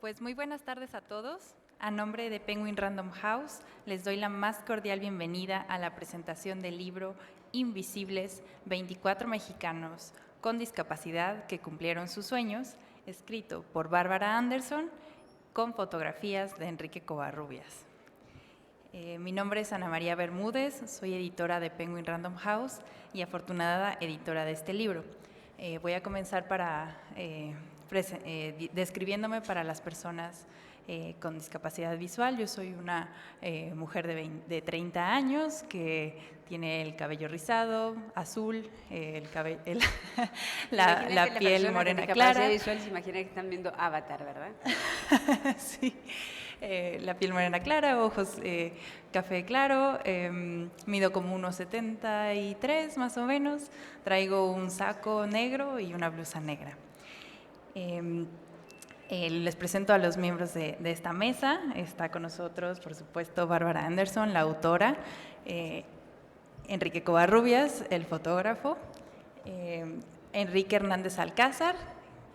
Pues muy buenas tardes a todos. A nombre de Penguin Random House, les doy la más cordial bienvenida a la presentación del libro Invisibles, 24 mexicanos con discapacidad que cumplieron sus sueños, escrito por Bárbara Anderson, con fotografías de Enrique Covarrubias. Mi nombre es Ana María Bermúdez, soy editora de Penguin Random House y afortunada editora de este libro. Voy a comenzar describiéndome para las personas con discapacidad visual. Yo soy una mujer de 30 años que tiene el cabello rizado, azul, la piel morena clara. Visual se imagina que están viendo Avatar, ¿verdad? Sí, la piel morena clara, ojos café claro, mido como 1,73 más o menos, traigo un saco negro y una blusa negra. Les presento a los miembros de esta mesa. Está con nosotros, por supuesto, Bárbara Anderson, la autora, Enrique Covarrubias, el fotógrafo, Enrique Hernández Alcázar,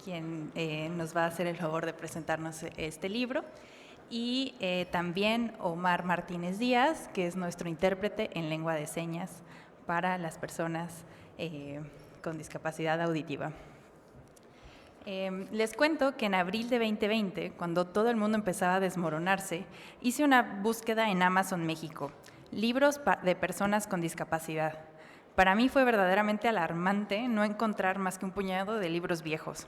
quien nos va a hacer el favor de presentarnos este libro, y también Omar Martínez Díaz, que es nuestro intérprete en lengua de señas para las personas con discapacidad auditiva. Les cuento que en abril de 2020, cuando todo el mundo empezaba a desmoronarse, hice una búsqueda en Amazon México, libros de personas con discapacidad. Para mí fue verdaderamente alarmante no encontrar más que un puñado de libros viejos.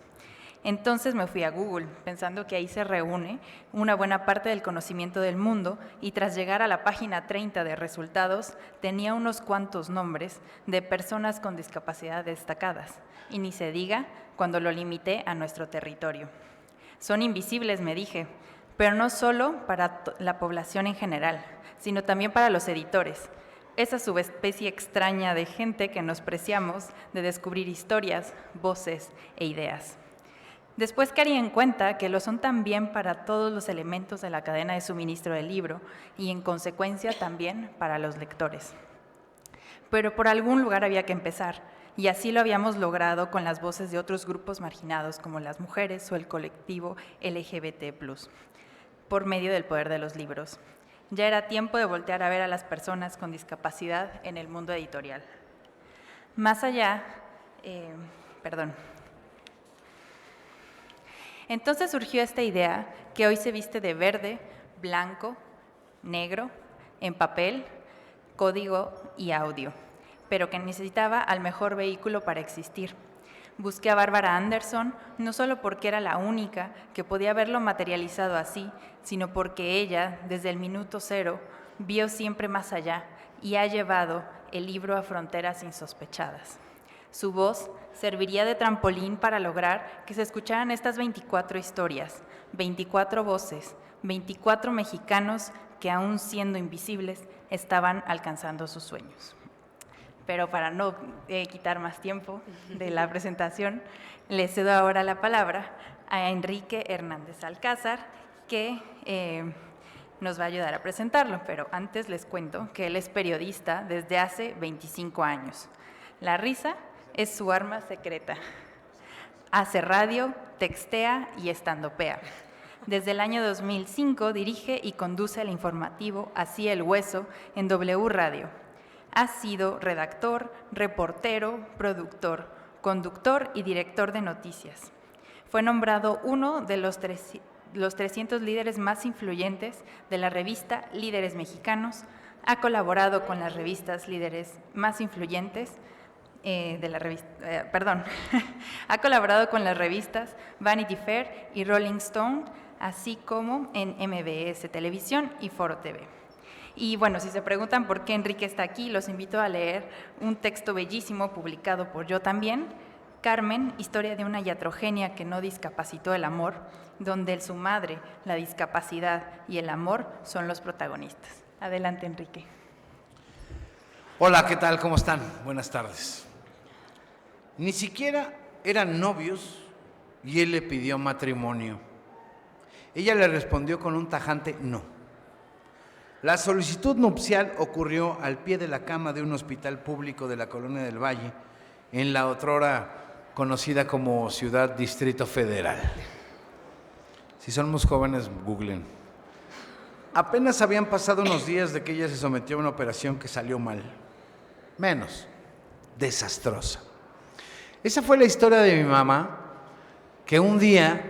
Entonces me fui a Google, pensando que ahí se reúne una buena parte del conocimiento del mundo, y tras llegar a la página 30 de resultados, tenía unos cuantos nombres de personas con discapacidad destacadas, y ni se diga cuando lo limité a nuestro territorio. Son invisibles, me dije, pero no solo para la población en general, sino también para los editores, esa subespecie extraña de gente que nos preciamos de descubrir historias, voces e ideas. Después caí en cuenta que lo son también para todos los elementos de la cadena de suministro del libro y, en consecuencia, también para los lectores. Pero por algún lugar había que empezar, y así lo habíamos logrado con las voces de otros grupos marginados como las mujeres o el colectivo LGBT+, por medio del poder de los libros. Ya era tiempo de voltear a ver a las personas con discapacidad en el mundo editorial. Más allá, Entonces surgió esta idea que hoy se viste de verde, blanco, negro, en papel, código y audio, pero que necesitaba al mejor vehículo para existir. Busqué a Bárbara Anderson, no solo porque era la única que podía verlo materializado así, sino porque ella, desde el minuto cero, vio siempre más allá y ha llevado el libro a fronteras insospechadas. Su voz serviría de trampolín para lograr que se escucharan estas 24 historias, 24 voces, 24 mexicanos que, aún siendo invisibles, estaban alcanzando sus sueños. Pero para no quitar más tiempo de la presentación, le cedo ahora la palabra a Enrique Hernández Alcázar, que nos va a ayudar a presentarlo, pero antes les cuento que él es periodista desde hace 25 años. La risa es su arma secreta. Hace radio, textea y estandopea. Desde el año 2005 dirige y conduce el informativo Así el Hueso en W Radio. Ha sido redactor, reportero, productor, conductor y director de noticias. Fue nombrado uno de los 300 líderes más influyentes de la revista Líderes Mexicanos. Ha colaborado con las revistas líderes más influyentes ha colaborado con las revistas Vanity Fair y Rolling Stone, así como en MBS Televisión y Foro TV. Y bueno, si se preguntan por qué Enrique está aquí, los invito a leer un texto bellísimo publicado por Yo También, Carmen, historia de una iatrogenia que no discapacitó el amor, donde su madre, la discapacidad y el amor son los protagonistas. Adelante, Enrique. Hola, ¿qué tal? ¿Cómo están? Buenas tardes. Ni siquiera eran novios y él le pidió matrimonio. Ella le respondió con un tajante no. La solicitud nupcial ocurrió al pie de la cama de un hospital público de la Colonia del Valle, en la otrora conocida como Ciudad Distrito Federal. Si son muy jóvenes, googlen. Apenas habían pasado unos días de que ella se sometió a una operación que salió mal. Menos. Desastrosa. Esa fue la historia de mi mamá, que un día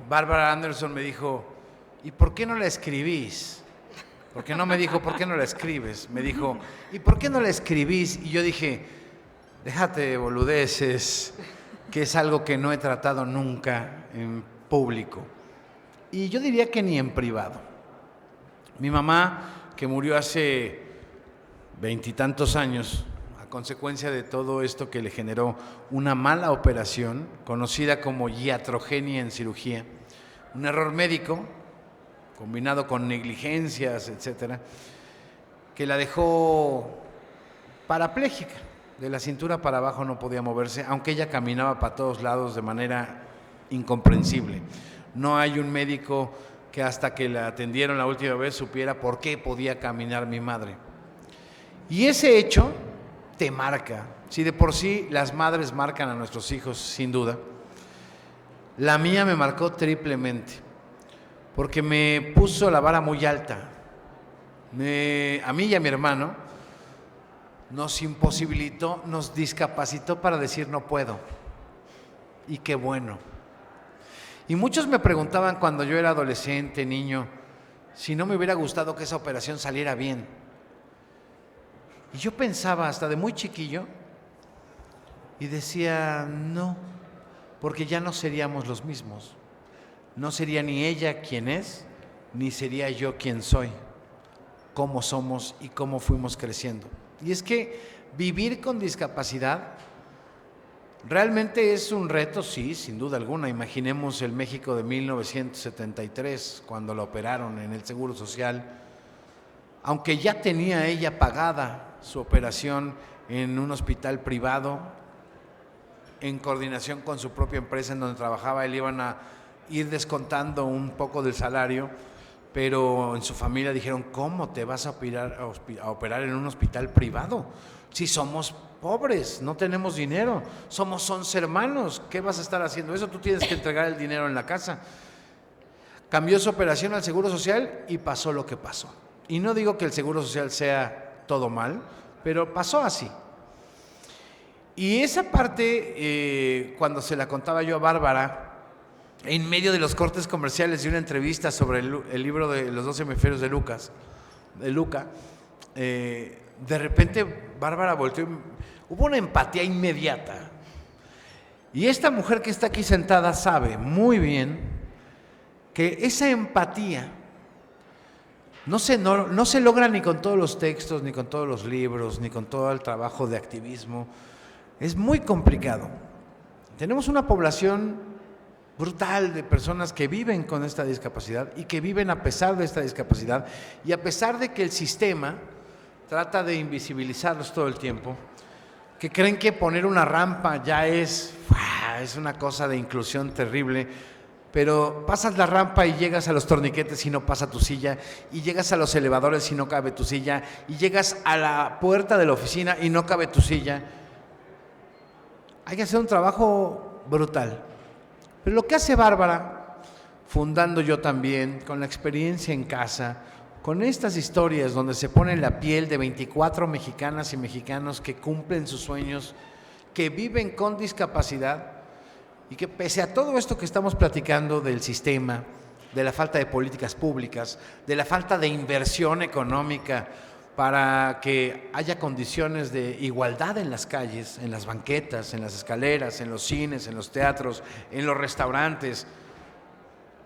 Bárbara Anderson me dijo, ¿y por qué no la escribís? Porque no me dijo, ¿por qué no la escribes? Me dijo, ¿y por qué no la escribís? Y yo dije, déjate de boludeces, que es algo que no he tratado nunca en público. Y yo diría que ni en privado. Mi mamá, que murió hace 20 y tantos años, a consecuencia de todo esto que le generó una mala operación, conocida como iatrogenia en cirugía, un error médico, combinado con negligencias, etcétera, que la dejó parapléjica. De la cintura para abajo no podía moverse, aunque ella caminaba para todos lados de manera incomprensible. No hay un médico que hasta que la atendieron la última vez supiera por qué podía caminar mi madre. Y ese hecho te marca. Si de por sí las madres marcan a nuestros hijos, sin duda, la mía me marcó triplemente, porque me puso la vara muy alta. A mí y a mi hermano nos imposibilitó, nos discapacitó para decir no puedo. Y qué bueno. Y muchos me preguntaban cuando yo era adolescente, niño, si no me hubiera gustado que esa operación saliera bien. Y yo pensaba hasta de muy chiquillo y decía no, porque ya no seríamos los mismos. No sería ni ella quien es, ni sería yo quien soy, cómo somos y cómo fuimos creciendo. Y es que vivir con discapacidad realmente es un reto, sí, sin duda alguna. Imaginemos el México de 1973, cuando la operaron en el Seguro Social. Aunque ya tenía ella pagada su operación en un hospital privado, en coordinación con su propia empresa en donde trabajaba, le iban a ir descontando un poco del salario, pero en su familia dijeron, ¿cómo te vas a operar en un hospital privado? Si somos pobres, no tenemos dinero, somos 11 hermanos, ¿qué vas a estar haciendo eso? Tú tienes que entregar el dinero en la casa. Cambió su operación al Seguro Social y pasó lo que pasó. Y no digo que el Seguro Social sea todo mal, pero pasó así. Y esa parte, cuando se la contaba yo a Bárbara, en medio de los cortes comerciales de una entrevista sobre el libro de los 12 hemisferios de Luca, de repente Bárbara volteó, hubo una empatía inmediata. Y esta mujer que está aquí sentada sabe muy bien que esa empatía no se logra ni con todos los textos, ni con todos los libros, ni con todo el trabajo de activismo. Es muy complicado. Tenemos una población brutal de personas que viven con esta discapacidad y que viven a pesar de esta discapacidad y a pesar de que el sistema trata de invisibilizarlos todo el tiempo, que creen que poner una rampa ya es una cosa de inclusión terrible, pero pasas la rampa y llegas a los torniquetes y no pasa tu silla, y llegas a los elevadores y no cabe tu silla, y llegas a la puerta de la oficina y no cabe tu silla. Hay que hacer un trabajo brutal. Pero lo que hace Bárbara, fundando yo también, con la experiencia en casa, con estas historias donde se pone en la piel de 24 mexicanas y mexicanos que cumplen sus sueños, que viven con discapacidad y que pese a todo esto que estamos platicando del sistema, de la falta de políticas públicas, de la falta de inversión económica para que haya condiciones de igualdad en las calles, en las banquetas, en las escaleras, en los cines, en los teatros, en los restaurantes,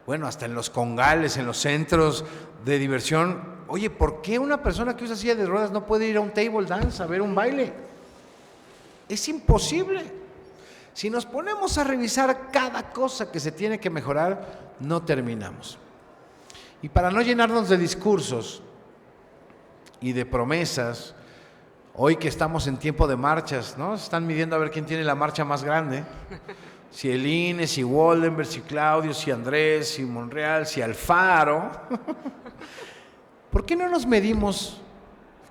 bueno, hasta en los congales, en los centros de diversión. Oye, ¿por qué una persona que usa silla de ruedas no puede ir a un table dance, a ver un baile? Es imposible. Si nos ponemos a revisar cada cosa que se tiene que mejorar, no terminamos. Y para no llenarnos de discursos y de promesas, hoy que estamos en tiempo de marchas, ¿no? Se están midiendo a ver quién tiene la marcha más grande. Si el INE, si Waldenberg, si Claudio, si Andrés, si Monreal, si Alfaro. ¿Por qué no nos medimos,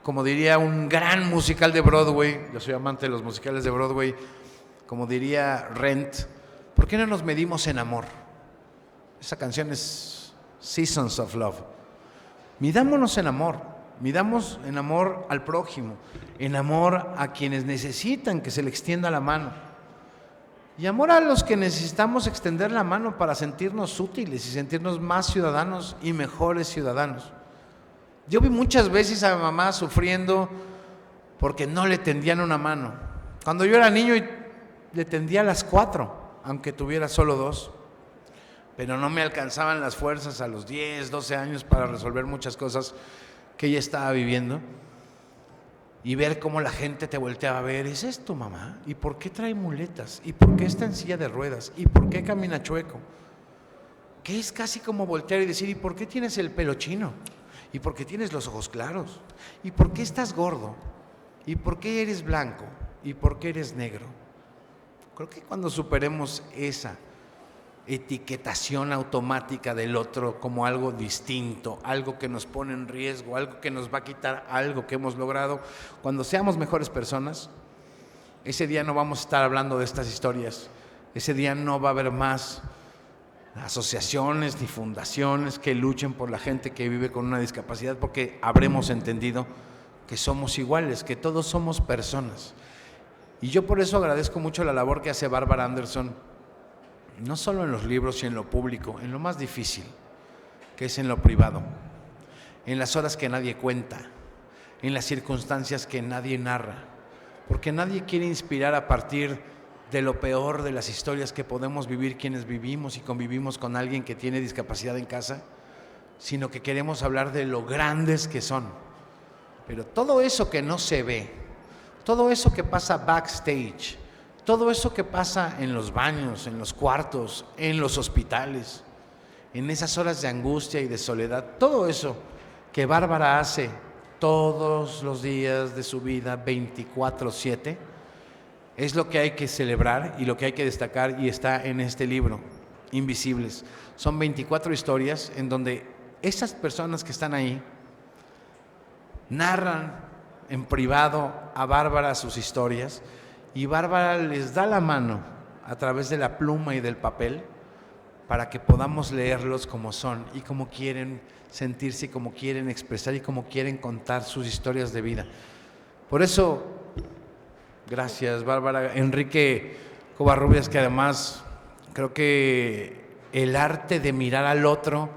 como diría un gran musical de Broadway? Yo soy amante de los musicales de Broadway. Como diría Rent, ¿por qué no nos medimos en amor? Esa canción es Seasons of Love. Midámonos en amor, midamos en amor al prójimo, en amor a quienes necesitan que se le extienda la mano y amor a los que necesitamos extender la mano para sentirnos útiles y sentirnos más ciudadanos y mejores ciudadanos. Yo vi muchas veces a mi mamá sufriendo porque no le tendían una mano. Cuando yo era niño le tendía las 4, aunque tuviera solo 2. Pero no me alcanzaban las fuerzas a los 10, 12 años para resolver muchas cosas que ella estaba viviendo. Y ver cómo la gente te volteaba a ver, ¿es esto, mamá? ¿Y por qué trae muletas? ¿Y por qué está en silla de ruedas? ¿Y por qué camina chueco? Que es casi como voltear y decir, ¿y por qué tienes el pelo chino? ¿Y por qué tienes los ojos claros? ¿Y por qué estás gordo? ¿Y por qué eres blanco? ¿Y por qué eres negro? Creo que cuando superemos esa etiquetación automática del otro como algo distinto, algo que nos pone en riesgo, algo que nos va a quitar algo que hemos logrado, cuando seamos mejores personas, ese día no vamos a estar hablando de estas historias, ese día no va a haber más asociaciones ni fundaciones que luchen por la gente que vive con una discapacidad, porque habremos entendido que somos iguales, que todos somos personas. Y yo por eso agradezco mucho la labor que hace Bárbara Anderson, no solo en los libros y en lo público, en lo más difícil, que es en lo privado, en las horas que nadie cuenta, en las circunstancias que nadie narra, porque nadie quiere inspirar a partir de lo peor de las historias que podemos vivir quienes vivimos y convivimos con alguien que tiene discapacidad en casa, sino que queremos hablar de lo grandes que son. Pero todo eso que no se ve, todo eso que pasa backstage, todo eso que pasa en los baños, en los cuartos, en los hospitales, en esas horas de angustia y de soledad, todo eso que Bárbara hace todos los días de su vida, 24/7, es lo que hay que celebrar y lo que hay que destacar, y está en este libro, Invisibles. Son 24 historias en donde esas personas que están ahí narran en privado a Bárbara sus historias, y Bárbara les da la mano a través de la pluma y del papel para que podamos leerlos como son y como quieren sentirse, y como quieren expresar y como quieren contar sus historias de vida. Por eso, gracias Bárbara. Enrique Covarrubias, que además creo que el arte de mirar al otro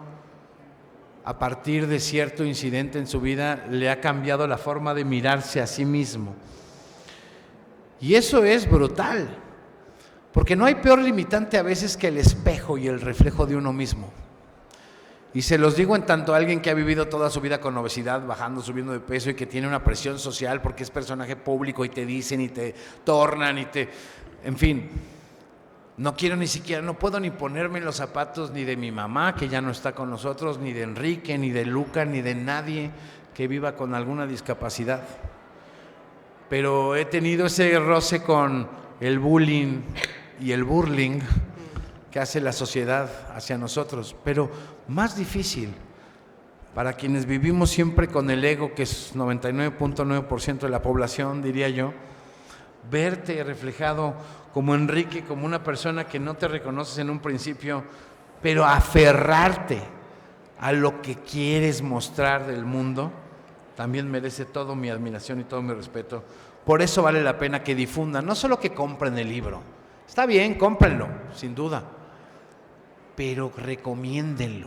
a partir de cierto incidente en su vida le ha cambiado la forma de mirarse a sí mismo. Y eso es brutal, porque no hay peor limitante a veces que el espejo y el reflejo de uno mismo. Y se los digo en tanto a alguien que ha vivido toda su vida con obesidad, bajando, subiendo de peso, y que tiene una presión social porque es personaje público y te dicen y te tornan y te... En fin, no quiero ni siquiera, no puedo ni ponerme en los zapatos ni de mi mamá, que ya no está con nosotros, ni de Enrique, ni de Luca, ni de nadie que viva con alguna discapacidad. Pero he tenido ese roce con el bullying y el burling que hace la sociedad hacia nosotros, pero más difícil para quienes vivimos siempre con el ego, que es 99.9% de la población, diría yo, verte reflejado como Enrique, como una persona que no te reconoces en un principio, pero aferrarte a lo que quieres mostrar del mundo, también merece toda mi admiración y todo mi respeto. Por eso vale la pena que difundan, no solo que compren el libro. Está bien, cómprenlo, sin duda, pero recomiéndenlo.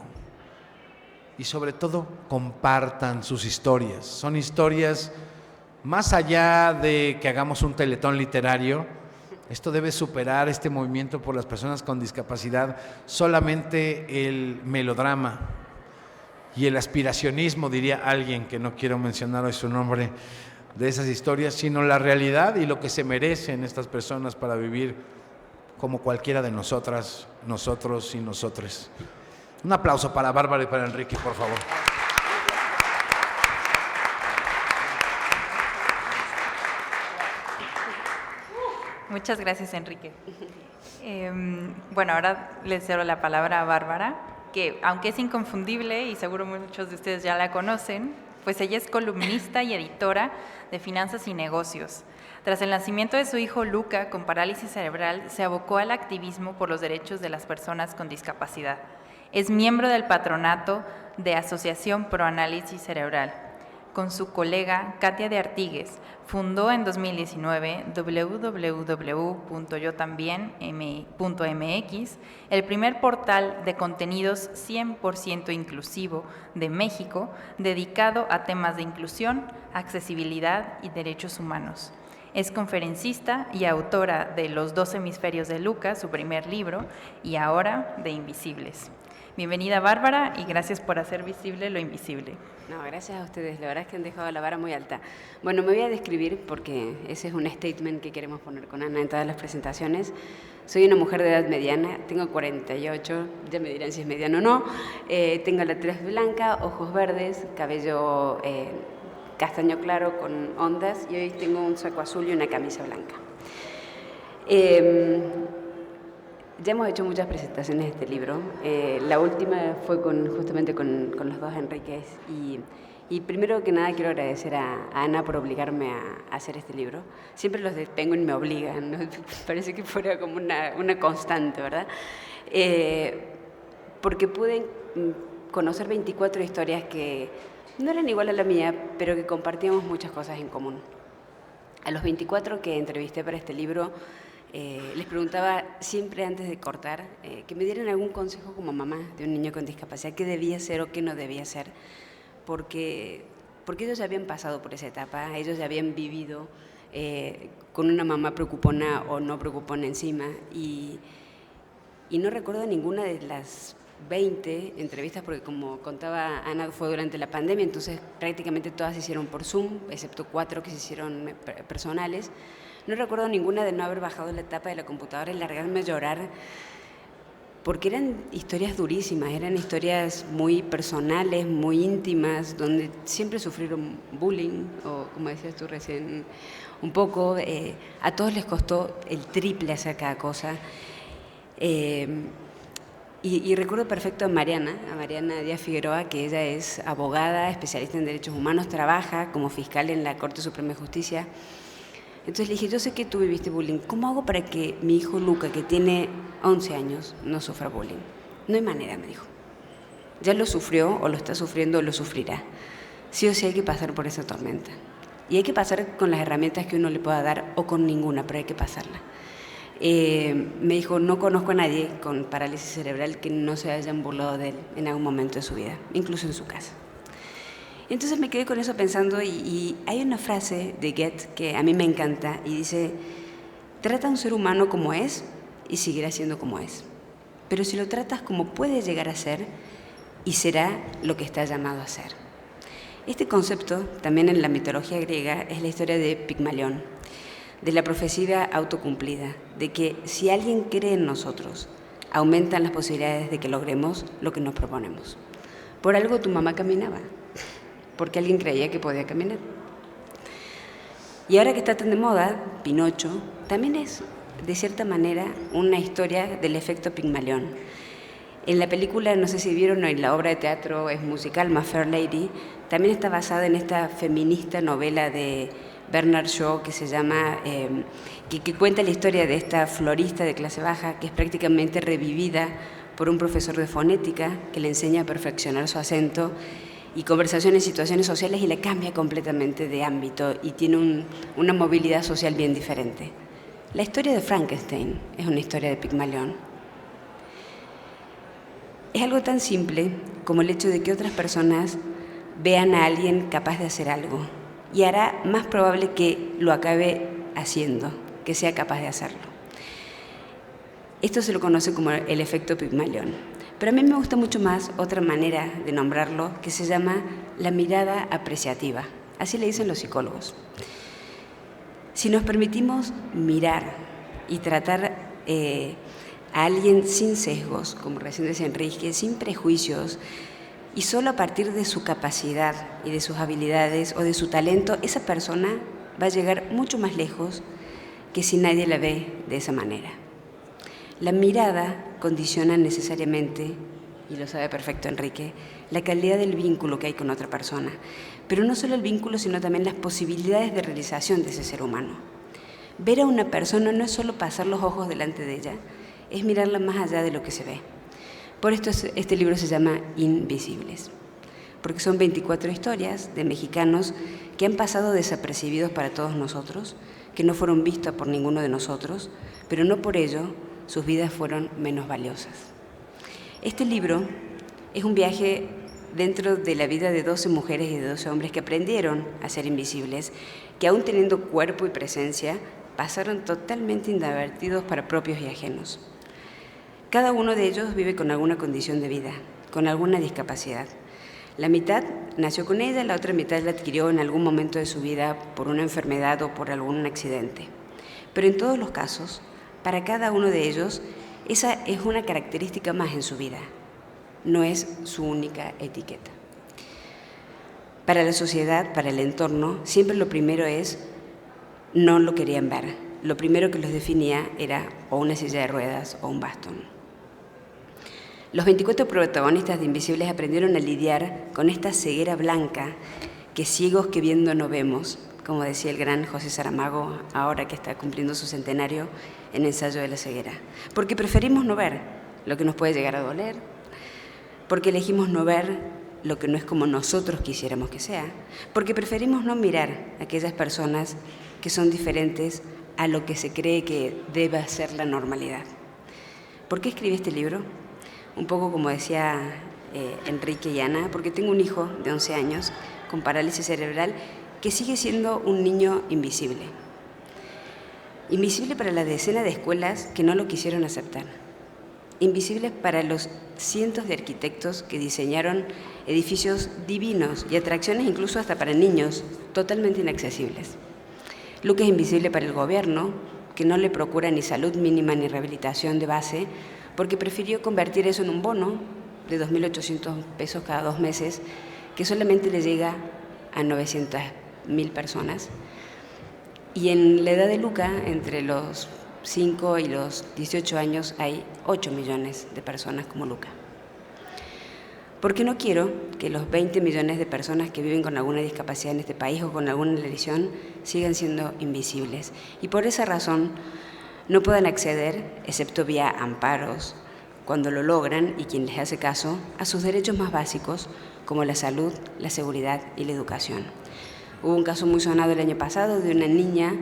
Y sobre todo, compartan sus historias. Son historias más allá de que hagamos un teletón literario. Esto debe superar este movimiento por las personas con discapacidad, solamente el melodrama y el aspiracionismo, diría alguien que no quiero mencionar hoy su nombre, de esas historias, sino la realidad y lo que se merecen estas personas para vivir como cualquiera de nosotras, nosotros y nosotres. Un aplauso para Bárbara y para Enrique, por favor. Muchas gracias, Enrique. Bueno, ahora le cedo la palabra a Bárbara, que aunque es inconfundible y seguro muchos de ustedes ya la conocen, pues ella es columnista y editora de Finanzas y Negocios. Tras el nacimiento de su hijo Luca con parálisis cerebral, se abocó al activismo por los derechos de las personas con discapacidad. Es miembro del patronato de Asociación Proanálisis Cerebral. Con su colega Katia de Artigues, fundó en 2019 www.yotambien.mx, el primer portal de contenidos 100% inclusivo de México, dedicado a temas de inclusión, accesibilidad y derechos humanos. Es conferencista y autora de Los 2 hemisferios de Lucas, su primer libro, y ahora de Invisibles. Bienvenida, Bárbara, y gracias por hacer visible lo invisible. No, gracias a ustedes. La verdad es que han dejado la vara muy alta. Bueno, me voy a describir porque ese es un statement que queremos poner con Ana en todas las presentaciones. Soy una mujer de edad mediana, tengo 48, ya me dirán si es mediano o no. Tengo la tez blanca, ojos verdes, cabello castaño claro con ondas y hoy tengo un saco azul y una camisa blanca. Ya hemos hecho muchas presentaciones de este libro. La última fue justamente con los dos Enríquez. Y primero que nada quiero agradecer a Ana por obligarme a hacer este libro. Siempre los de Penguin me obligan, ¿no? Parece que fuera como una constante, ¿verdad? Porque pude conocer 24 historias que no eran igual a la mía, pero que compartíamos muchas cosas en común. A los 24 que entrevisté para este libro, les preguntaba siempre antes de cortar que me dieran algún consejo como mamá de un niño con discapacidad, qué debía hacer o qué no debía hacer, porque ellos ya habían pasado por esa etapa, ellos ya habían vivido con una mamá preocupona o no preocupona encima y no recuerdo ninguna de las 20 entrevistas, porque como contaba Ana, fue durante la pandemia, entonces prácticamente todas se hicieron por Zoom, excepto 4 que se hicieron personales. No recuerdo ninguna de no haber bajado la tapa de la computadora y largarme a llorar, porque eran historias durísimas, eran historias muy personales, muy íntimas, donde siempre sufrieron bullying, o como decías tú recién, un poco. A todos les costó el triple hacer cada cosa. Y recuerdo perfecto a Mariana Díaz Figueroa, que ella es abogada, especialista en derechos humanos, trabaja como fiscal en la Corte Suprema de Justicia. Entonces le dije, yo sé que tú viviste bullying, ¿cómo hago para que mi hijo Luca, que tiene 11 años, no sufra bullying? No hay manera, me dijo. Ya lo sufrió, o lo está sufriendo, o lo sufrirá. Sí o sí hay que pasar por esa tormenta. Y hay que pasar con las herramientas que uno le pueda dar, o con ninguna, pero hay que pasarla. Me dijo, no conozco a nadie con parálisis cerebral que no se hayan burlado de él en algún momento de su vida, incluso en su casa. Entonces me quedé con eso pensando y hay una frase de Goethe que a mí me encanta y dice, trata a un ser humano como es y seguirá siendo como es. Pero si lo tratas como puede llegar a ser y será lo que está llamado a ser. Este concepto, también en la mitología griega, es la historia de Pigmalión, de la profecía autocumplida, de que si alguien cree en nosotros, aumentan las posibilidades de que logremos lo que nos proponemos. Por algo tu mamá caminaba, porque alguien creía que podía caminar. Y ahora que está tan de moda, Pinocho, también es, de cierta manera, una historia del efecto Pigmalión. En la película, no sé si vieron, en la obra de teatro es musical, My Fair Lady, también está basada en esta feminista novela de Bernard Shaw que se llama, que cuenta la historia de esta florista de clase baja que es prácticamente revivida por un profesor de fonética que le enseña a perfeccionar su acento y conversación en situaciones sociales y le cambia completamente de ámbito y tiene una movilidad social bien diferente. La historia de Frankenstein es una historia de Pigmalión. Es algo tan simple como el hecho de que otras personas vean a alguien capaz de hacer algo y hará más probable que lo acabe haciendo, que sea capaz de hacerlo. Esto se lo conoce como el efecto Pigmalión. Pero a mí me gusta mucho más otra manera de nombrarlo, que se llama la mirada apreciativa. Así le dicen los psicólogos. Si nos permitimos mirar y tratar a alguien sin sesgos, como recién decía Enrique, sin prejuicios, y solo a partir de su capacidad y de sus habilidades o de su talento, esa persona va a llegar mucho más lejos que si nadie la ve de esa manera. La mirada condiciona necesariamente, y lo sabe perfecto Enrique, la calidad del vínculo que hay con otra persona. Pero no solo el vínculo, sino también las posibilidades de realización de ese ser humano. Ver a una persona no es solo pasar los ojos delante de ella, es mirarla más allá de lo que se ve. Por esto este libro se llama Invisibles, porque son 24 historias de mexicanos que han pasado desapercibidos para todos nosotros, que no fueron vistas por ninguno de nosotros, pero no por ello sus vidas fueron menos valiosas. Este libro es un viaje dentro de la vida de 12 mujeres y de 12 hombres que aprendieron a ser invisibles, que aún teniendo cuerpo y presencia, pasaron totalmente inadvertidos para propios y ajenos. Cada uno de ellos vive con alguna condición de vida, con alguna discapacidad. La mitad nació con ella, la otra mitad la adquirió en algún momento de su vida por una enfermedad o por algún accidente. Pero en todos los casos, para cada uno de ellos, esa es una característica más en su vida, no es su única etiqueta. Para la sociedad, para el entorno, siempre lo primero es, no lo querían ver. Lo primero que los definía era o una silla de ruedas o un bastón. Los 24 protagonistas de Invisibles aprendieron a lidiar con esta ceguera blanca que ciegos que viendo no vemos, como decía el gran José Saramago, ahora que está cumpliendo su centenario en Ensayo de la ceguera. Porque preferimos no ver lo que nos puede llegar a doler, porque elegimos no ver lo que no es como nosotros quisiéramos que sea, porque preferimos no mirar a aquellas personas que son diferentes a lo que se cree que debe ser la normalidad. ¿Por qué escribí este libro? Un poco como decía Enrique y Ana, porque tengo un hijo de 11 años con parálisis cerebral que sigue siendo un niño invisible. Invisible para la decena de escuelas que no lo quisieron aceptar. Invisible para los cientos de arquitectos que diseñaron edificios divinos y atracciones incluso hasta para niños, totalmente inaccesibles. Luca es invisible para el gobierno, que no le procura ni salud mínima ni rehabilitación de base, porque prefirió convertir eso en un bono de 2.800 pesos cada 2 meses, que solamente le llega a 900.000 personas. Y en la edad de Luca, entre los 5 y los 18 años, hay 8 millones de personas como Luca. Porque no quiero que los 20 millones de personas que viven con alguna discapacidad en este país o con alguna lesión sigan siendo invisibles. Y por esa razón no puedan acceder, excepto vía amparos, cuando lo logran y quien les hace caso, a sus derechos más básicos como la salud, la seguridad y la educación. Hubo un caso muy sonado el año pasado de una niña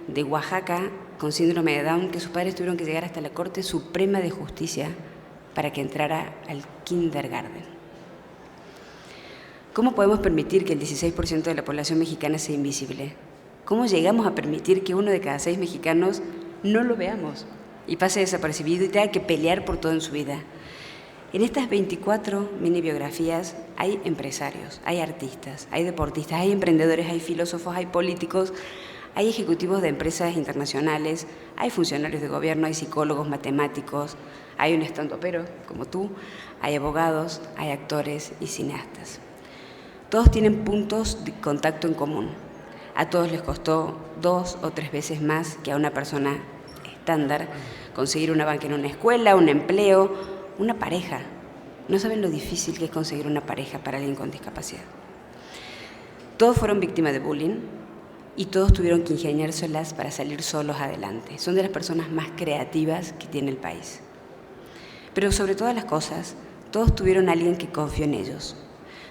de Oaxaca con síndrome de Down que sus padres tuvieron que llegar hasta la Corte Suprema de Justicia para que entrara al kindergarten. ¿Cómo podemos permitir que el 16% de la población mexicana sea invisible? ¿Cómo llegamos a permitir que 1 de cada 6 mexicanos no lo veamos y pase desapercibido y tenga que pelear por todo en su vida? En estas 24 mini biografías hay empresarios, hay artistas, hay deportistas, hay emprendedores, hay filósofos, hay políticos, hay ejecutivos de empresas internacionales, hay funcionarios de gobierno, hay psicólogos, matemáticos, hay un estandopero como tú, hay abogados, hay actores y cineastas. Todos tienen puntos de contacto en común. A todos les costó 2 o 3 veces más que a una persona estándar conseguir una banca en una escuela, un empleo, una pareja. No saben lo difícil que es conseguir una pareja para alguien con discapacidad. Todos fueron víctimas de bullying y todos tuvieron que ingeniárselas para salir solos adelante. Son de las personas más creativas que tiene el país. Pero sobre todas las cosas, todos tuvieron a alguien que confió en ellos.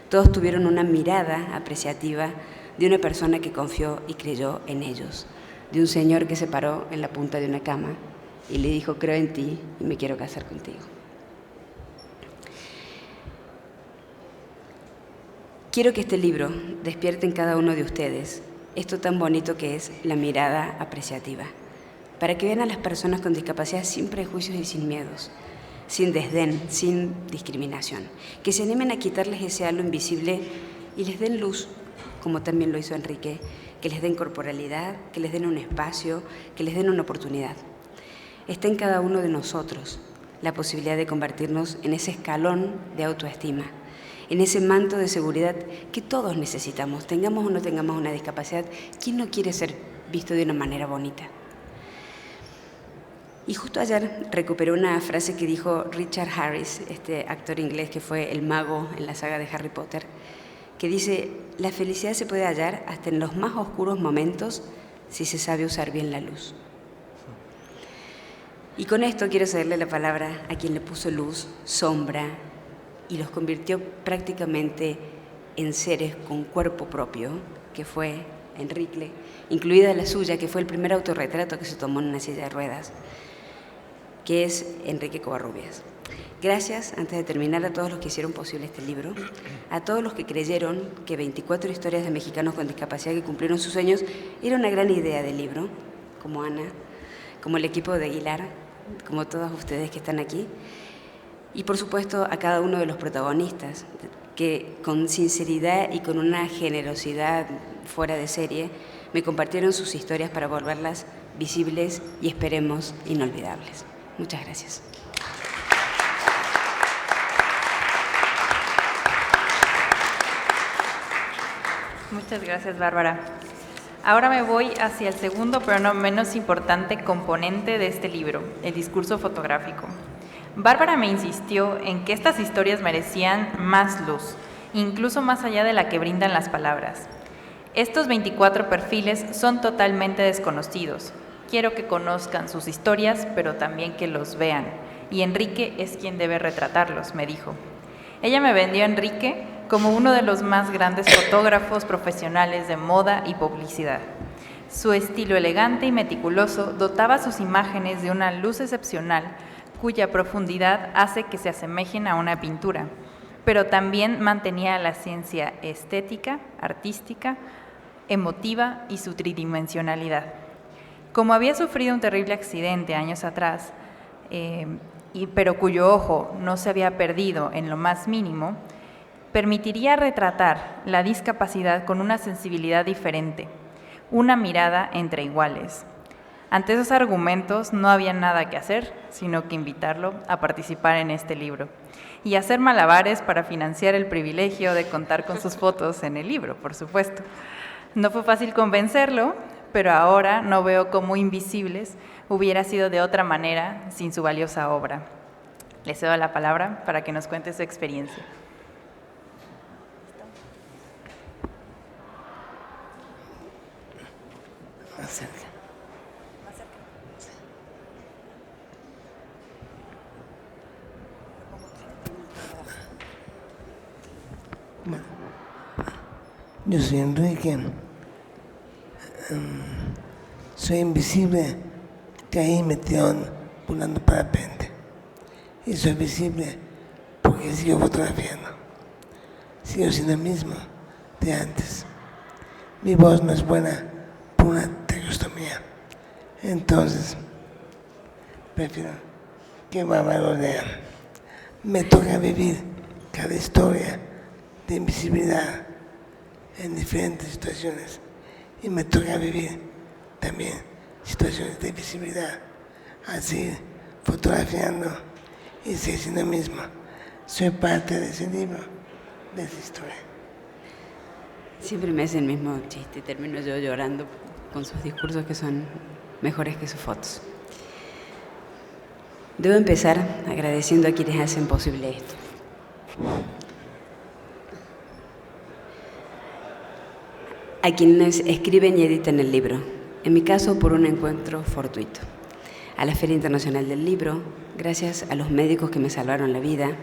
Todos tuvieron una mirada apreciativa de una persona que confió y creyó en ellos, de un señor que se paró en la punta de una cama y le dijo: creo en ti y me quiero casar contigo. Quiero que este libro despierte en cada uno de ustedes esto tan bonito que es la mirada apreciativa, para que vean a las personas con discapacidad sin prejuicios y sin miedos, sin desdén, sin discriminación, que se animen a quitarles ese halo invisible y les den luz, como también lo hizo Enrique, que les den corporalidad, que les den un espacio, que les den una oportunidad. Está en cada uno de nosotros la posibilidad de convertirnos en ese escalón de autoestima, en ese manto de seguridad que todos necesitamos, tengamos o no tengamos una discapacidad. ¿Quién no quiere ser visto de una manera bonita? Y justo ayer recuperé una frase que dijo Richard Harris, este actor inglés que fue el mago en la saga de Harry Potter, que dice: la felicidad se puede hallar hasta en los más oscuros momentos si se sabe usar bien la luz. Y con esto quiero cederle la palabra a quien le puso luz, sombra y los convirtió prácticamente en seres con cuerpo propio, que fue Enrique, incluida la suya, que fue el primer autorretrato que se tomó en una silla de ruedas, que es Enrique Covarrubias. Gracias, antes de terminar, a todos los que hicieron posible este libro, a todos los que creyeron que 24 historias de mexicanos con discapacidad que cumplieron sus sueños era una gran idea del libro, como Ana, como el equipo de Aguilar, como todos ustedes que están aquí, y por supuesto a cada uno de los protagonistas, que con sinceridad y con una generosidad fuera de serie me compartieron sus historias para volverlas visibles y esperemos inolvidables. Muchas gracias. Muchas gracias, Bárbara. Ahora me voy hacia el segundo, pero no menos importante componente de este libro, el discurso fotográfico. Bárbara me insistió en que estas historias merecían más luz, incluso más allá de la que brindan las palabras. Estos 24 perfiles son totalmente desconocidos. Quiero que conozcan sus historias, pero también que los vean. Y Enrique es quien debe retratarlos, me dijo. Ella me vendió a Enrique como uno de los más grandes fotógrafos profesionales de moda y publicidad. Su estilo elegante y meticuloso dotaba sus imágenes de una luz excepcional, cuya profundidad hace que se asemejen a una pintura, pero también mantenía la ciencia estética, artística, emotiva y su tridimensionalidad. Como había sufrido un terrible accidente años atrás, pero cuyo ojo no se había perdido en lo más mínimo, permitiría retratar la discapacidad con una sensibilidad diferente, una mirada entre iguales. Ante esos argumentos no había nada que hacer, sino que invitarlo a participar en este libro y hacer malabares para financiar el privilegio de contar con sus fotos en el libro, por supuesto. No fue fácil convencerlo, pero ahora no veo cómo Invisibles hubiera sido de otra manera sin su valiosa obra. Le cedo la palabra para que nos cuente su experiencia. Bueno, yo soy Enrique, soy invisible, caí metido volando parapente y soy visible porque sigo fotografiando, sigo siendo el mismo de antes. Mi voz no es buena por una traqueostomía, entonces prefiero que mamá lo lea. Me toca vivir cada historia de invisibilidad en diferentes situaciones y me toca vivir también situaciones de visibilidad, así fotografiando y seguir siendo el mismo. Soy parte de ese libro, de esa historia. Siempre me hace el mismo chiste y termino yo llorando con sus discursos que son mejores que sus fotos. Debo empezar agradeciendo a quienes hacen posible esto. A quienes escriben y editan el libro, en mi caso por un encuentro fortuito. A la Feria Internacional del Libro, gracias a los médicos que me salvaron la vida,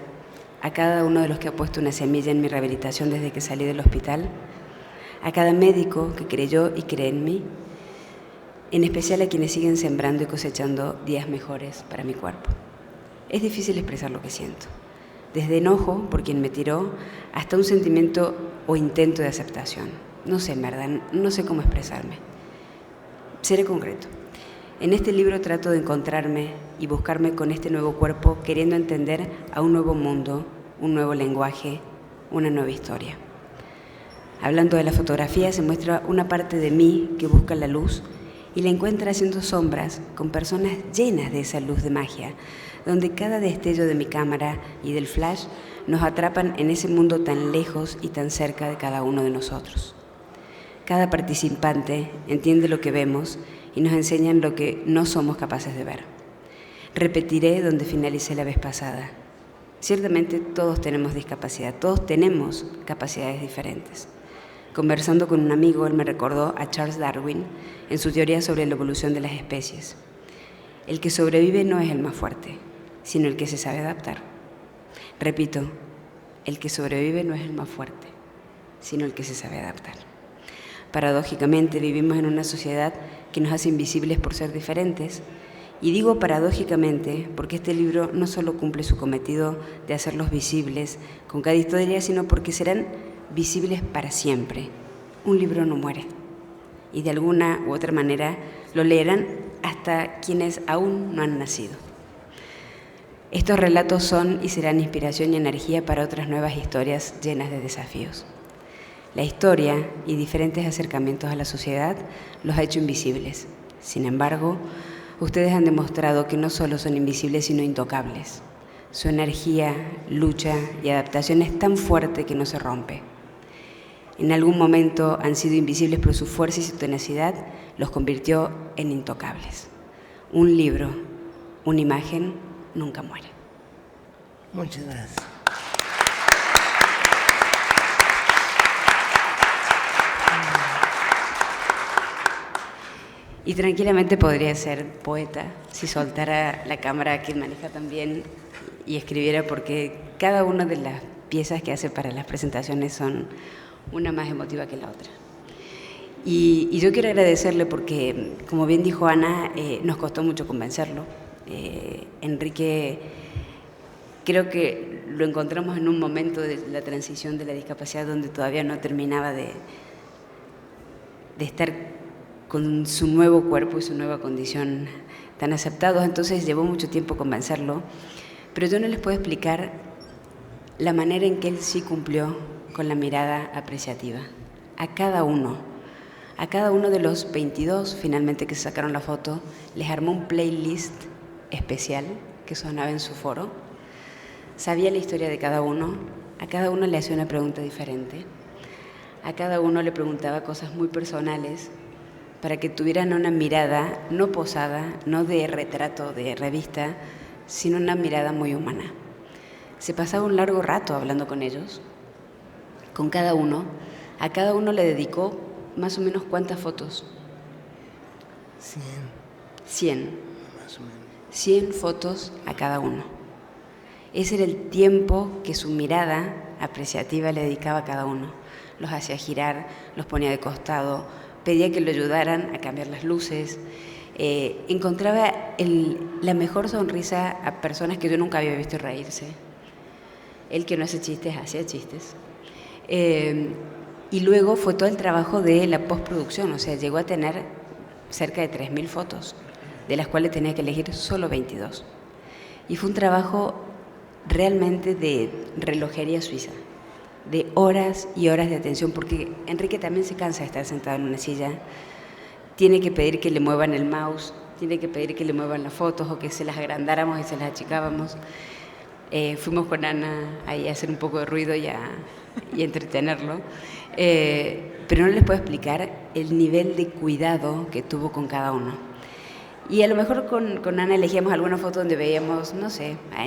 a cada uno de los que ha puesto una semilla en mi rehabilitación desde que salí del hospital, a cada médico que creyó y cree en mí, en especial a quienes siguen sembrando y cosechando días mejores para mi cuerpo. Es difícil expresar lo que siento, desde enojo por quien me tiró hasta un sentimiento o intento de aceptación. No sé, en verdad, no sé cómo expresarme. Seré concreto. En este libro trato de encontrarme y buscarme con este nuevo cuerpo, queriendo entender a un nuevo mundo, un nuevo lenguaje, una nueva historia. Hablando de la fotografía, se muestra una parte de mí que busca la luz y la encuentra haciendo sombras con personas llenas de esa luz de magia, donde cada destello de mi cámara y del flash nos atrapan en ese mundo tan lejos y tan cerca de cada uno de nosotros. Cada participante entiende lo que vemos y nos enseñan lo que no somos capaces de ver. Repetiré donde finalicé la vez pasada. Ciertamente todos tenemos discapacidad, todos tenemos capacidades diferentes. Conversando con un amigo, él me recordó a Charles Darwin en su teoría sobre la evolución de las especies. El que sobrevive no es el más fuerte, sino el que se sabe adaptar. Repito, el que sobrevive no es el más fuerte, sino el que se sabe adaptar. Paradójicamente vivimos en una sociedad que nos hace invisibles por ser diferentes. Y digo paradójicamente porque este libro no solo cumple su cometido de hacerlos visibles con cada historia, sino porque serán visibles para siempre. Un libro no muere. Y de alguna u otra manera lo leerán hasta quienes aún no han nacido. Estos relatos son y serán inspiración y energía para otras nuevas historias llenas de desafíos. La historia y diferentes acercamientos a la sociedad los ha hecho invisibles. Sin embargo, ustedes han demostrado que no solo son invisibles, sino intocables. Su energía, lucha y adaptación es tan fuerte que no se rompe. En algún momento han sido invisibles, pero su fuerza y su tenacidad los convirtió en intocables. Un libro, una imagen, nunca muere. Muchas gracias. Y tranquilamente podría ser poeta si soltara la cámara que maneja también y escribiera, porque cada una de las piezas que hace para las presentaciones son una más emotiva que la otra. Y yo quiero agradecerle porque, como bien dijo Ana, nos costó mucho convencerlo. Enrique, creo que lo encontramos en un momento de la transición de la discapacidad donde todavía no terminaba de estar con su nuevo cuerpo y su nueva condición tan aceptados, entonces llevó mucho tiempo convencerlo, pero yo no les puedo explicar la manera en que él sí cumplió con la mirada apreciativa. A cada uno de los 22 finalmente que se sacaron la foto, les armó un playlist especial que sonaba en su foro. Sabía la historia de cada uno, a cada uno le hacía una pregunta diferente, a cada uno le preguntaba cosas muy personales para que tuvieran una mirada no posada, no de retrato de revista, sino una mirada muy humana. Se pasaba un largo rato hablando con ellos, con cada uno. A cada uno le dedicó más o menos ¿cuántas fotos? 100. Más o menos. 100 fotos a cada uno. Ese era el tiempo que su mirada apreciativa le dedicaba a cada uno. Los hacía girar, los ponía de costado, pedía que lo ayudaran a cambiar las luces. Encontraba la mejor sonrisa a personas que yo nunca había visto reírse. Él, que no hace chistes, hacía chistes. Y luego fue todo el trabajo de la postproducción, o sea, llegó a tener cerca de 3.000 fotos, de las cuales tenía que elegir solo 22. Y fue un trabajo realmente de relojería suiza, de horas y horas de atención, porque Enrique también se cansa de estar sentado en una silla, tiene que pedir que le muevan el mouse, tiene que pedir que le muevan las fotos o que se las agrandáramos y se las achicábamos. Fuimos con Ana ahí a hacer un poco de ruido y entretenerlo, pero no les puedo explicar el nivel de cuidado que tuvo con cada uno. Y a lo mejor con Ana elegíamos alguna foto donde veíamos, no sé, a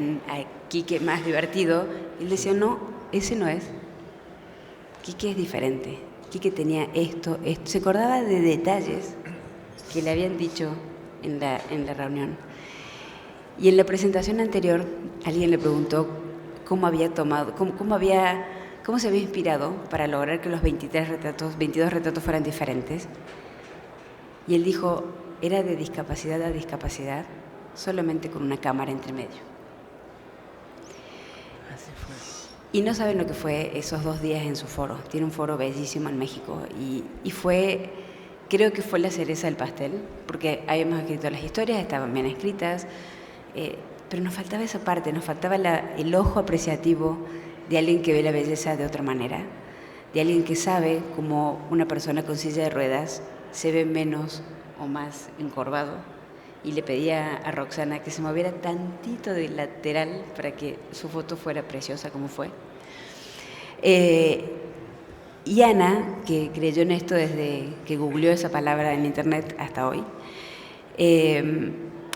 Quique más divertido, y él decía, no, ese no es. Quique es diferente. Quique tenía esto. Se acordaba de detalles que le habían dicho en la reunión. Y en la presentación anterior, alguien le preguntó cómo se había inspirado para lograr que los 22 retratos fueran diferentes. Y él dijo, era de discapacidad a discapacidad, solamente con una cámara entre medio. Así fue. Y no saben lo que fue esos 2 días en su foro. Tiene un foro bellísimo en México y fue, creo que fue la cereza del pastel, porque habíamos escrito las historias, estaban bien escritas, pero nos faltaba esa parte, nos faltaba el ojo apreciativo de alguien que ve la belleza de otra manera, de alguien que sabe cómo una persona con silla de ruedas se ve menos o más encorvado. Y le pedía a Roxana que se moviera tantito de lateral para que su foto fuera preciosa como fue. Y Ana, que creyó en esto desde que googleó esa palabra en internet hasta hoy,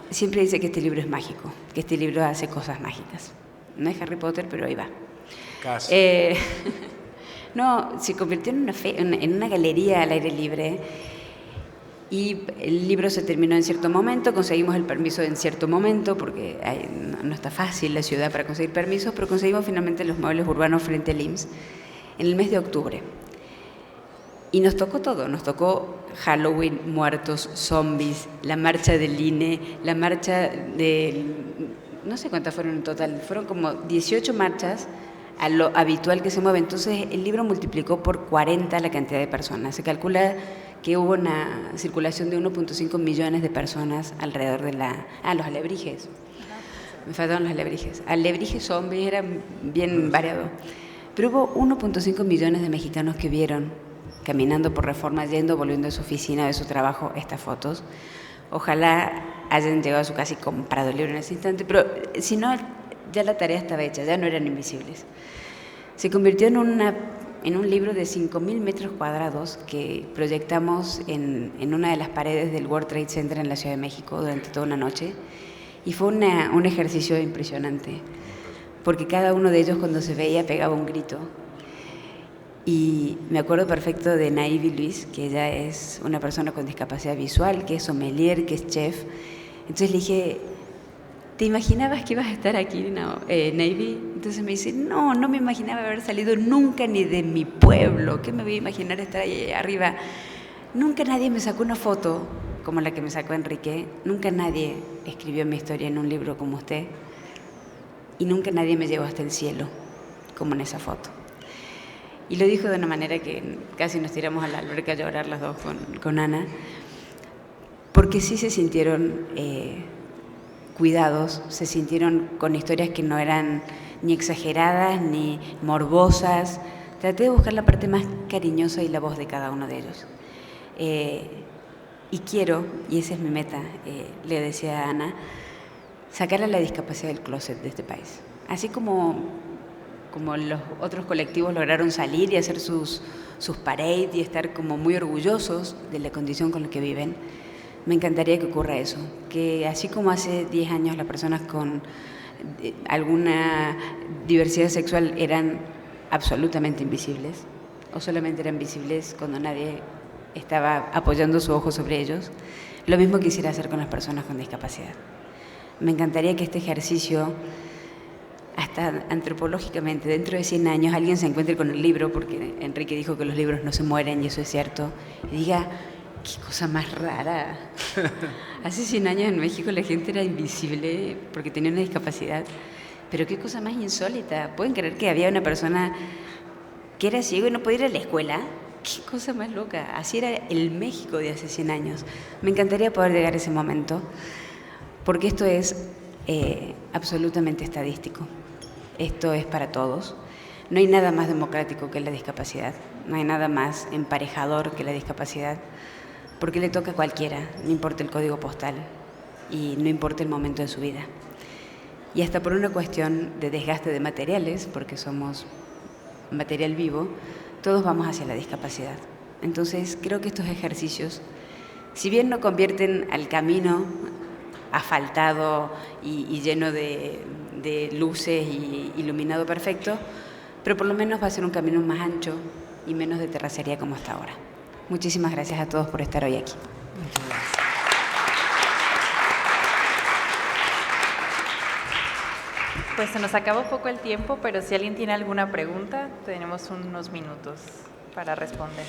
siempre dice que este libro es mágico, que este libro hace cosas mágicas. No es Harry Potter, pero ahí va. Casi. No, se convirtió en una galería al aire libre. Y el libro se terminó en cierto momento, conseguimos el permiso en cierto momento, porque no está fácil la ciudad para conseguir permisos, pero conseguimos finalmente los muebles urbanos frente al IMSS en el mes de octubre. Y nos tocó todo, nos tocó Halloween, muertos, zombies, la marcha del INE, la marcha de... no sé cuántas fueron en total, fueron como 18 marchas a lo habitual que se mueve. Entonces el libro multiplicó por 40 la cantidad de personas. Se calcula que hubo una circulación de 1.5 millones de personas alrededor de los alebrijes. Me faltaron los alebrijes. Alebrijes, zombies, era bien variado. Pero hubo 1.5 millones de mexicanos que vieron, caminando por Reforma, yendo, volviendo a su oficina, de su trabajo, estas fotos. Ojalá hayan llegado a su casa y comprado el libro en ese instante, pero si no, ya la tarea estaba hecha, ya no eran invisibles. Se convirtió en un libro de 5.000 metros cuadrados que proyectamos en una de las paredes del World Trade Center en la Ciudad de México durante toda una noche. Y fue un ejercicio impresionante, porque cada uno de ellos cuando se veía pegaba un grito. Y me acuerdo perfecto de Naivi Luis, que ella es una persona con discapacidad visual, que es sommelier, que es chef. Entonces le dije, ¿te imaginabas que ibas a estar aquí, Naivi? Entonces me dice, no me imaginaba haber salido nunca ni de mi pueblo. ¿Qué me voy a imaginar estar ahí arriba? Nunca nadie me sacó una foto como la que me sacó Enrique. Nunca nadie escribió mi historia en un libro como usted. Y nunca nadie me llevó hasta el cielo, como en esa foto. Y lo dijo de una manera que casi nos tiramos a la alberca a llorar las dos con Ana, porque sí se sintieron cuidados, se sintieron con historias que no eran ni exageradas ni morbosas. Traté de buscar la parte más cariñosa y la voz de cada uno de ellos. Y quiero, y esa es mi meta, le decía a Ana, sacar a la discapacidad del closet de este país. Así como los otros colectivos lograron salir y hacer sus parades y estar como muy orgullosos de la condición con la que viven, me encantaría que ocurra eso, que así como hace 10 años las personas con alguna diversidad sexual eran absolutamente invisibles, o solamente eran visibles cuando nadie estaba apoyando su ojo sobre ellos, lo mismo quisiera hacer con las personas con discapacidad. Me encantaría que este ejercicio, hasta antropológicamente, dentro de 100 años alguien se encuentre con el libro, porque Enrique dijo que los libros no se mueren y eso es cierto, y diga, qué cosa más rara. Hace 100 años en México la gente era invisible porque tenía una discapacidad, pero qué cosa más insólita. ¿Pueden creer que había una persona que era ciego y no podía ir a la escuela? Qué cosa más loca. Así era el México de hace 100 años. Me encantaría poder llegar a ese momento, porque esto es absolutamente estadístico. Esto es para todos. No hay nada más democrático que la discapacidad. No hay nada más emparejador que la discapacidad, porque le toca a cualquiera, no importa el código postal y no importa el momento de su vida. Y hasta por una cuestión de desgaste de materiales, porque somos material vivo, todos vamos hacia la discapacidad. Entonces creo que estos ejercicios, si bien no convierten al camino asfaltado y lleno de luces y iluminado perfecto, pero por lo menos va a ser un camino más ancho y menos de terracería como hasta ahora. Muchísimas gracias a todos por estar hoy aquí. Muchas gracias. Pues se nos acabó poco el tiempo, pero si alguien tiene alguna pregunta, tenemos unos minutos para responder.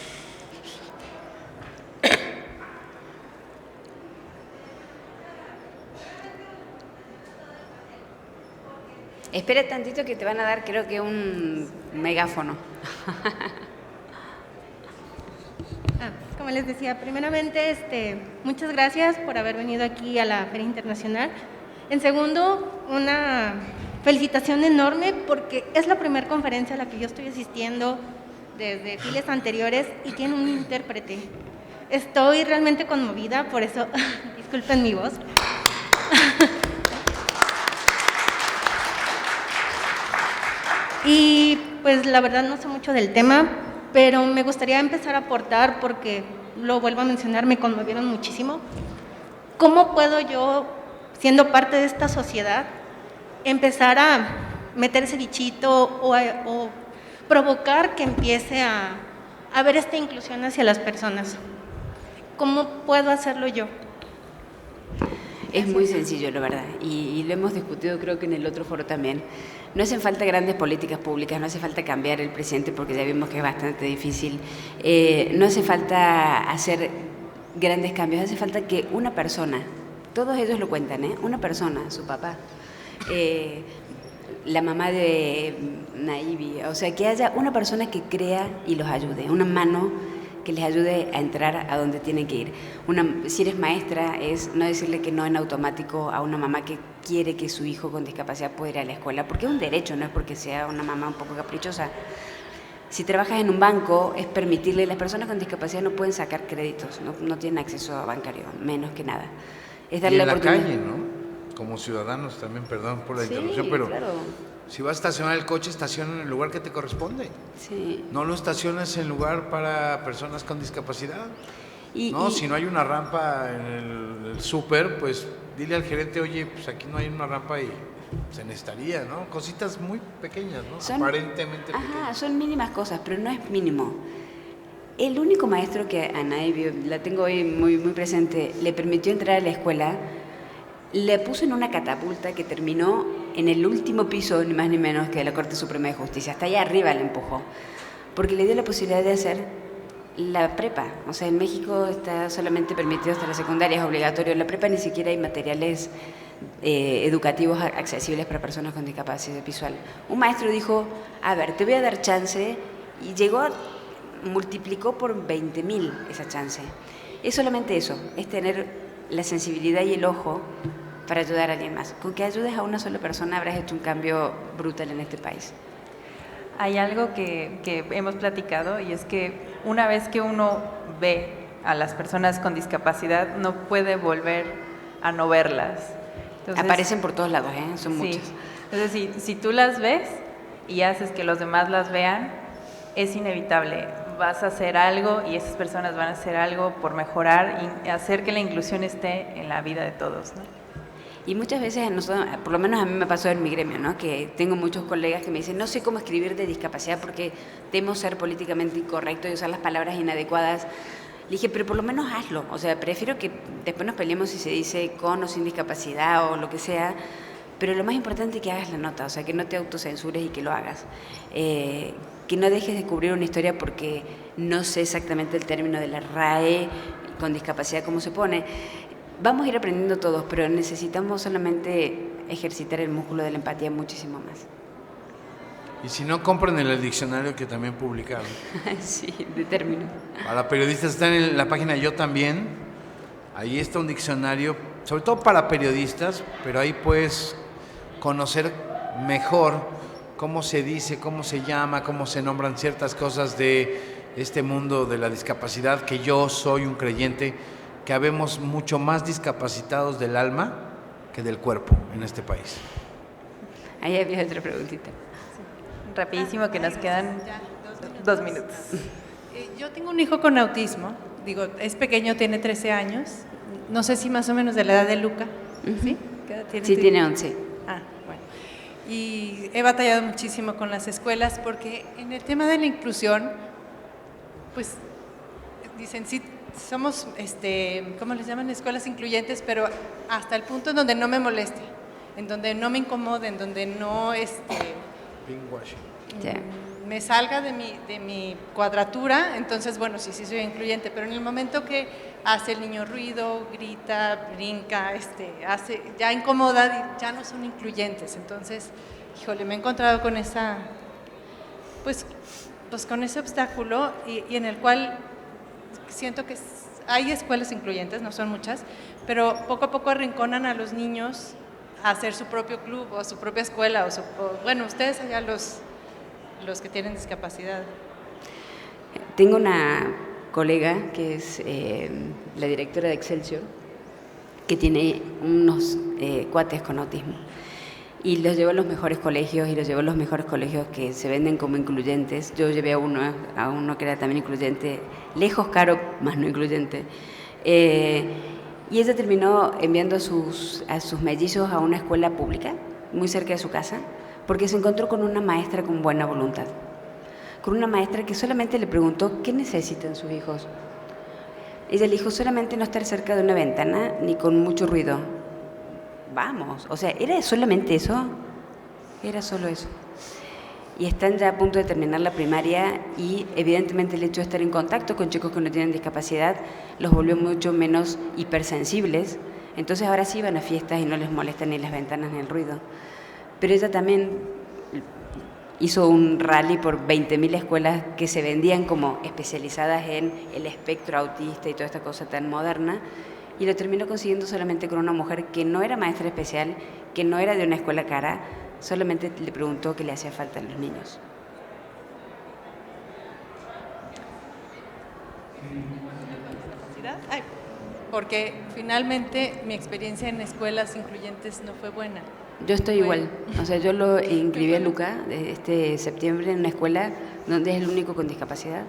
Espera tantito que te van a dar, creo que un megáfono. Como les decía, primeramente, muchas gracias por haber venido aquí a la Feria Internacional. En segundo, una felicitación enorme porque es la primera conferencia a la que yo estoy asistiendo desde filas anteriores y tiene un intérprete. Estoy realmente conmovida, por eso disculpen mi voz. Y pues la verdad no sé mucho del tema, pero me gustaría empezar a aportar porque, lo vuelvo a mencionar, me conmovieron muchísimo. ¿Cómo puedo yo, siendo parte de esta sociedad, empezar a meter ese bichito o provocar que empiece a haber esta inclusión hacia las personas? ¿cómo puedo hacerlo yo? Es muy sencillo, la verdad, y lo hemos discutido creo que en el otro foro también. No hacen falta grandes políticas públicas, no hace falta cambiar el presidente porque ya vimos que es bastante difícil, no hace falta hacer grandes cambios, hace falta que una persona, todos ellos lo cuentan, una persona, su papá, la mamá de Naivi, o sea, que haya una persona que crea y los ayude, una mano que les ayude a entrar a donde tienen que ir. Si eres maestra, es no decirle que no en automático a una mamá que quiere que su hijo con discapacidad pueda ir a la escuela, porque es un derecho, no es porque sea una mamá un poco caprichosa. Si trabajas en un banco, es permitirle, las personas con discapacidad no pueden sacar créditos, no tienen acceso a bancario, menos que nada. Es darle y en la oportunidad. calle, ¿no? Como ciudadanos también, perdón por la interrupción, pero claro. si vas a estacionar el coche, estaciona en el lugar que te corresponde. Sí. No lo estaciones en lugar para personas con discapacidad. Si no hay una rampa en el súper, pues dile al gerente, oye, pues aquí no hay una rampa y se necesitaría, ¿no? Cositas muy pequeñas, ¿no? Aparentemente pequeñas. Son mínimas cosas, pero no es mínimo. El único maestro que a nadie, la tengo hoy muy, muy presente, le permitió entrar a la escuela, le puso en una catapulta que terminó en el último piso, ni más ni menos que de la Corte Suprema de Justicia. Hasta allá arriba le empujó, porque le dio la posibilidad de hacer la prepa. O sea, en México está solamente permitido hasta la secundaria, es obligatorio. En la prepa ni siquiera hay materiales educativos accesibles para personas con discapacidad visual. Un maestro dijo, a ver, te voy a dar chance, y multiplicó por 20.000 esa chance. Es solamente eso, es tener la sensibilidad y el ojo para ayudar a alguien más. Con que ayudes a una sola persona habrás hecho un cambio brutal en este país. Hay algo que hemos platicado y es que una vez que uno ve a las personas con discapacidad no puede volver a no verlas. Entonces, aparecen por todos lados, son muchas. Entonces, si tú las ves y haces que los demás las vean, es inevitable. Vas a hacer algo y esas personas van a hacer algo por mejorar y hacer que la inclusión esté en la vida de todos, ¿no? Y muchas veces, por lo menos a mí me pasó en mi gremio, ¿no? Que tengo muchos colegas que me dicen, no sé cómo escribir de discapacidad porque temo ser políticamente incorrecto y usar las palabras inadecuadas. Le dije, pero por lo menos hazlo. O sea, prefiero que después nos peleemos si se dice con o sin discapacidad o lo que sea, pero lo más importante es que hagas la nota, o sea, que no te autocensures y que lo hagas. Que no dejes de cubrir una historia porque no sé exactamente el término de la RAE con discapacidad, cómo se pone. Vamos a ir aprendiendo todos, pero necesitamos solamente ejercitar el músculo de la empatía muchísimo más. Y si no, compren el diccionario que también publicaron. Sí, de términos. Para periodistas está en la página Yo También. Ahí está un diccionario, sobre todo para periodistas, pero ahí puedes conocer mejor cómo se dice, cómo se llama, cómo se nombran ciertas cosas de este mundo de la discapacidad, que yo soy un creyente que habemos mucho más discapacitados del alma que del cuerpo en este país. Ahí había otra preguntita. Sí. Rapidísimo, que nos quedan 2 minutos. Yo tengo un hijo con autismo, digo, es pequeño, tiene 13 años, no sé si más o menos de la edad de Luca, ¿sí? ¿Qué edad tiene? Sí, tiene 11. Bueno. Y he batallado muchísimo con las escuelas porque en el tema de la inclusión, pues dicen, sí, somos, ¿cómo les llaman? Escuelas incluyentes, pero hasta el punto en donde no me moleste, en donde no me incomode, en donde no me salga de mi cuadratura. Entonces, bueno, sí soy incluyente, pero en el momento que hace el niño ruido, grita, brinca, ya incomoda, ya no son incluyentes. Entonces, híjole, me he encontrado con esa, pues con ese obstáculo y en el cual siento que hay escuelas incluyentes, no son muchas, pero poco a poco arrinconan a los niños a hacer su propio club o su propia escuela, bueno, ustedes allá los que tienen discapacidad. Tengo una colega que es la directora de Excelsior, que tiene unos cuates con autismo. Y los llevo a los mejores colegios y los llevo a los mejores colegios que se venden como incluyentes. Yo llevé a uno que era también incluyente, lejos caro, más no incluyente. Y ella terminó enviando a sus mellizos a una escuela pública, muy cerca de su casa, porque se encontró con una maestra con buena voluntad. Con una maestra que solamente le preguntó qué necesitan sus hijos. ella le dijo solamente no estar cerca de una ventana ni con mucho ruido. Vamos, o sea, ¿era solamente eso? Era solo eso. Y están ya a punto de terminar la primaria y evidentemente el hecho de estar en contacto con chicos que no tienen discapacidad los volvió mucho menos hipersensibles. Entonces ahora sí van a fiestas y no les molestan ni las ventanas ni el ruido. Pero ella también hizo un rally por 20.000 escuelas que se vendían como especializadas en el espectro autista y toda esta cosa tan moderna, y lo terminó consiguiendo solamente con una mujer que no era maestra especial, que no era de una escuela cara, solamente le preguntó qué le hacía falta a los niños. Ay, porque finalmente mi experiencia en escuelas incluyentes no fue buena. Yo estoy igual, o sea, yo lo inscribí a Luca este septiembre en una escuela donde es el único con discapacidad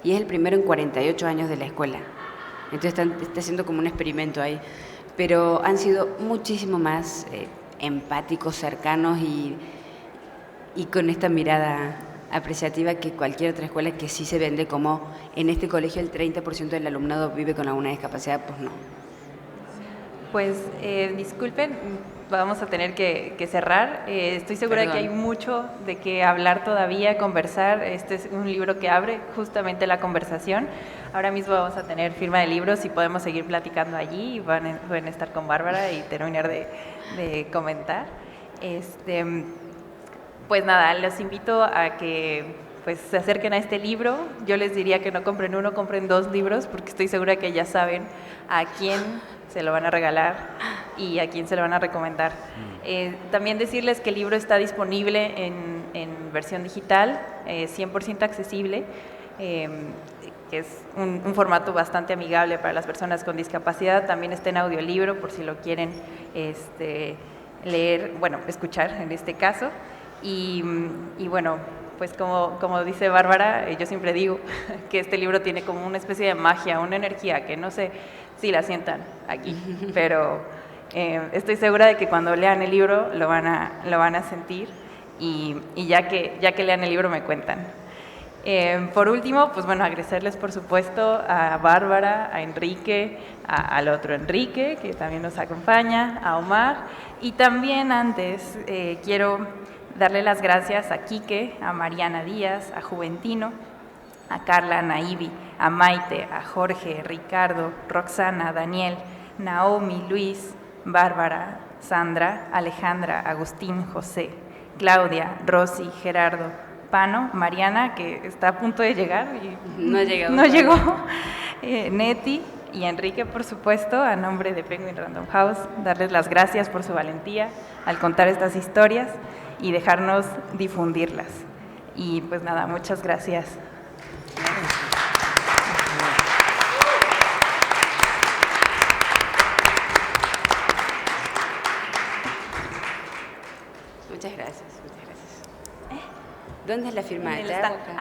y es el primero en 48 años de la escuela. Entonces está haciendo como un experimento ahí, pero han sido muchísimo más empáticos, cercanos y con esta mirada apreciativa que cualquier otra escuela que sí se vende como en este colegio el 30% del alumnado vive con alguna discapacidad, pues no. Pues disculpen, vamos a tener que cerrar. Estoy segura de que hay mucho de qué hablar todavía, conversar. Este es un libro que abre justamente la conversación. Ahora mismo vamos a tener firma de libros y podemos seguir platicando allí. Pueden estar con Bárbara y terminar de comentar. Pues nada, los invito a que pues, se acerquen a este libro. Yo les diría que no compren uno, compren 2 libros, porque estoy segura que ya saben a quién se lo van a regalar y a quién se lo van a recomendar. También decirles que el libro está disponible en versión digital, 100% accesible, que es un formato bastante amigable para las personas con discapacidad. También está en audiolibro por si lo quieren leer, bueno, escuchar en este caso. Y bueno, pues como dice Bárbara, yo siempre digo que este libro tiene como una especie de magia, una energía que no sé si la sientan aquí, pero estoy segura de que cuando lean el libro lo van a sentir y ya que lean el libro me cuentan. Por último, pues bueno, agradecerles por supuesto a Bárbara, a Enrique, al otro Enrique que también nos acompaña, a Omar, y también antes quiero darle las gracias a Quique, a Mariana Díaz, a Juventino, a Carla Naivi, a Maite, a Jorge, Ricardo, Roxana, Daniel, Naomi, Luis, Bárbara, Sandra, Alejandra, Agustín, José, Claudia, Rosy, Gerardo, Pano, Mariana, que está a punto de llegar y no llegó, Neti y Enrique, por supuesto, a nombre de Penguin Random House, darles las gracias por su valentía al contar estas historias y dejarnos difundirlas. Y pues nada, muchas gracias. Muchas gracias. ¿Dónde es la firma? En el stand.